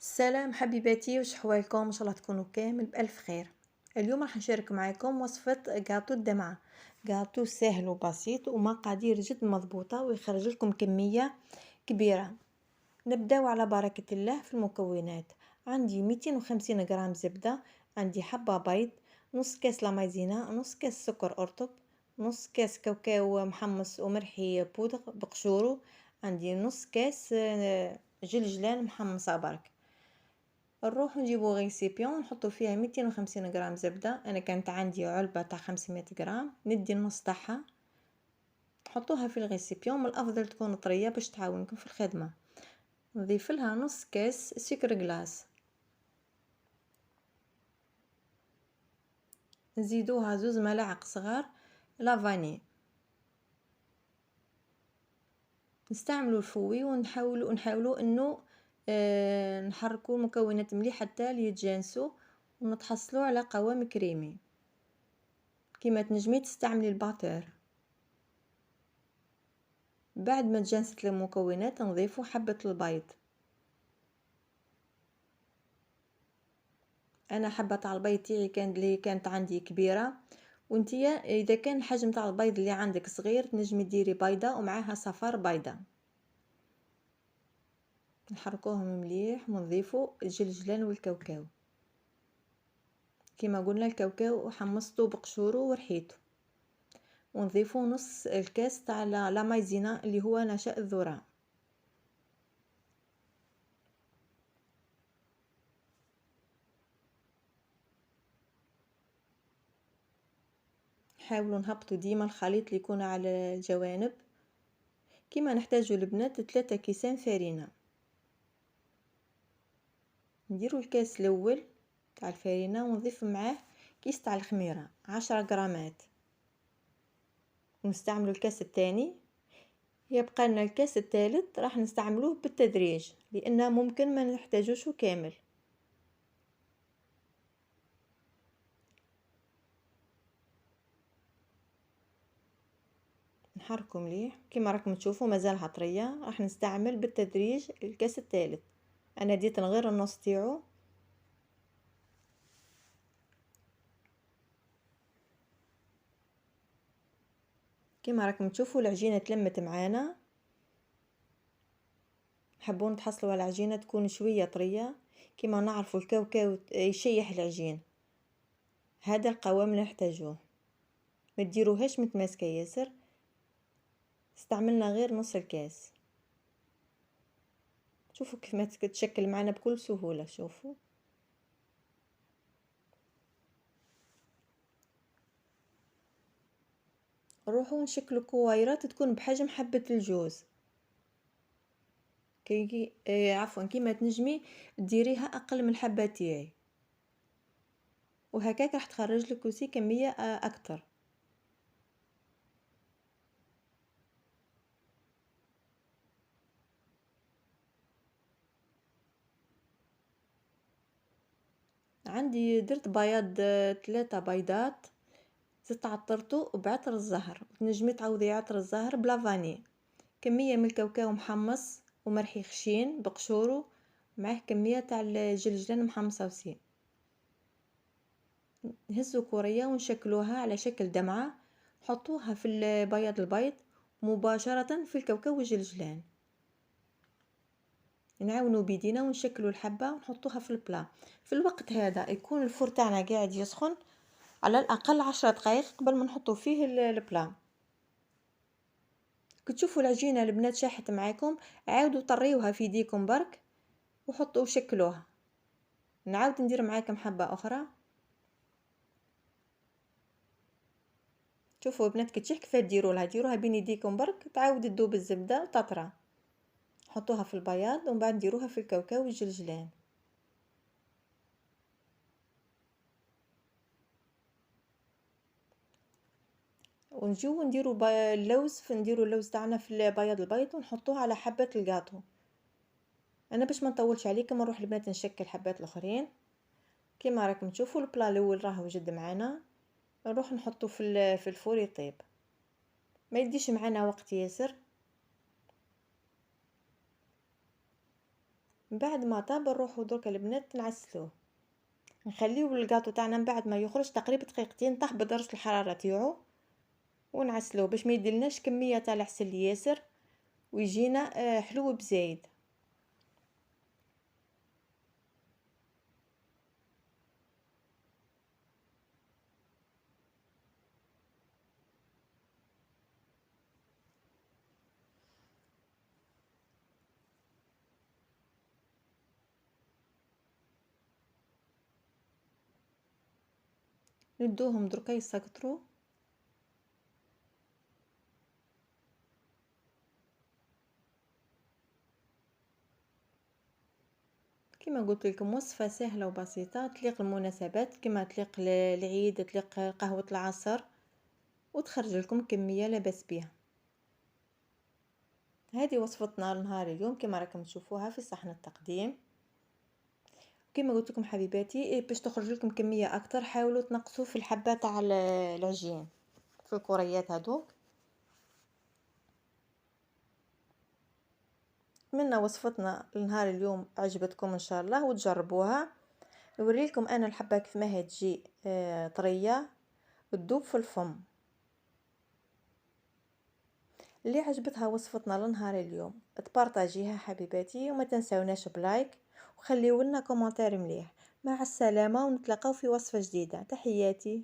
السلام حبيباتي، وش حوالكم؟ ان شاء الله تكونوا كامل بألف خير. اليوم راح نشارك معكم وصفة جاتو الدمعة. جاتو سهل وبسيط ومقادير جد مضبوطة ويخرج لكم كمية كبيرة. نبداو على بركة الله في المكونات. عندي 250 غرام زبدة، عندي حبة بيض، نص كاس لا مايزينا، نص كاس سكر أرطب، نص كاس كاوكاو محمص ومرحي بودغ بقشورو، عندي نص كاس جلجلان محمصة برك. نروح نجيبو غيسيبيون نحطو فيها 250 غرام زبدة. انا كانت عندي علبة تاع 500 غرام، ندي النص تاعها نحطوها في الغيسيبيون. من الافضل تكون طرية باش تعاونكم في الخدمة. نضيف لها نص كاس سكر غلاس، نزيدوها 2 ملاعق صغار لافاني. نستعملوا الفوي ونحاولوا انه نحركوا المكونات مليح حتى يتجانسوا ونتحصلوا على قوام كريمي. كيما تنجمي تستعملي الباتر. بعد ما تجانست المكونات نضيفوا حبة البيض. انا حبة تاع البيض تاعي كانت عندي كبيرة، وانتيا اذا كان الحجم تاع البيض اللي عندك صغير تنجمي ديري بيضة ومعاها صفار بيضة. نحركوهم مليح ونضيفوا الجلجلان والكاوكاو. كما قلنا الكاوكاو حمصته بقشوره ورحيته. ونضيفوا نص الكاس تاع لا مايزينا اللي هو نشاء الذرة. حاولوا نهبطوا ديما الخليط اللي يكون على الجوانب. كما نحتاجوا البنات 3 كيسان فرينة. نديروا الكاس الاول تاع الفرينة ونضيف معاه كيس تاع الخميرة 10 غرامات، ونستعملوا الكاس الثاني. يبقى لنا الكاس الثالث راح نستعملوه بالتدريج لان ممكن ما نحتاجوش كامل. نحركوا مليح كما راكم تشوفوا مازالها طريه. راح نستعمل بالتدريج الكاس الثالث. انا ديت غير النص تاعو. كما راكم تشوفوا العجينه تلمت معانا. حبون تحصلوا على العجينه تكون شويه طريه. كما نعرفوا الكاوكاو يشيح العجين. هذا القوام اللي نحتاجوه. ما تديروهاش متماسكه ياسر. استعملنا غير نص الكاس. شوفوا كيف ما تتشكل معنا بكل سهوله. شوفوا نروحوا نشكلوا كويرات تكون بحجم حبه الجوز. عفوا كيما تنجمي ديريها اقل من الحبه تاعي، وهكاك راح تخرج لك وسي كميه اكثر. عندي درت بياض 3 بيضات، زدت عطرته بعطر الزهر. تنجمي تعوضي عطر الزهر بلا فاني. كميه من الكاوكاو محمص ومرحي خشين بقشوره، معاه كميه تاع الجلجلان محمصه وسي. نهزو كورية ونشكلوها على شكل دمعة. حطوها في البيض مباشرة في الكاوكاو والجلجلان. نعاونوا بيدينا ونشكلوا الحبة ونحطوها في البلا. في الوقت هذا يكون الفور تاعنا قاعد يسخن على الأقل 10 دقائق قبل ما نحطو فيه البلا. كتشوفوا العجينة البنات شاحت معاكم، عاودوا طريوها في يديكم برك وحطوا وشكلوها. نعاود ندير معاكم حبة أخرى. شوفوا بنات كتشيح كيف ديروها بين يديكم برك. تعاود تذوب الزبدة وتطرى. حطوها في البياض ومن بعد نديروها في الكاوكاو والجلجلان. ونجيو نديرو نديرو اللوز تاعنا في البيض ونحطوه على حبة الجاتو. انا باش ما نطولش عليكم نروح البنات نشكل حبات الاخرين. كيما راكم تشوفوا البلا الاول راه وجد معانا. نروح نحطو في الفور يطيب. ما يديش معانا وقت ياسر. من بعد ما طاب نروحو درك البنات نعسلوه، نخليو الكاطو تاعنا من بعد ما يخرج تقريبا دقيقتين طاح بدرجة الحرارة تاعو، ونعسلوه باش ما يديلناش كمية تاع العسل ياسر ويجينا حلو بزايد. ندوهم دركا يسكطرو، كما قلت لكم وصفة سهلة وبسيطة تليق المناسبات كما تليق العيد، تليق قهوة العصر، وتخرج لكم كمية لاباس بها. هذه وصفتنا لنهار اليوم كما راكم تشوفوها في صحن التقديم. كما قلت لكم حبيباتي باش تخرج لكم كمية اكتر حاولوا تنقصوا في الحبة تاع العجين في الكريات هذوك. اتمنى وصفتنا لنهار اليوم عجبتكم ان شاء الله وتجربوها. نوريلكم انا الحبة كيف ما هي تجي طرية تذوب في الفم. اللي عجبتها وصفتنا لنهار اليوم تبارطاجيها حبيباتي وما تنساوناش بلايك وخليوا لنا كومنتير مليح. مع السلامة ونتلاقاو في وصفة جديدة. تحياتي.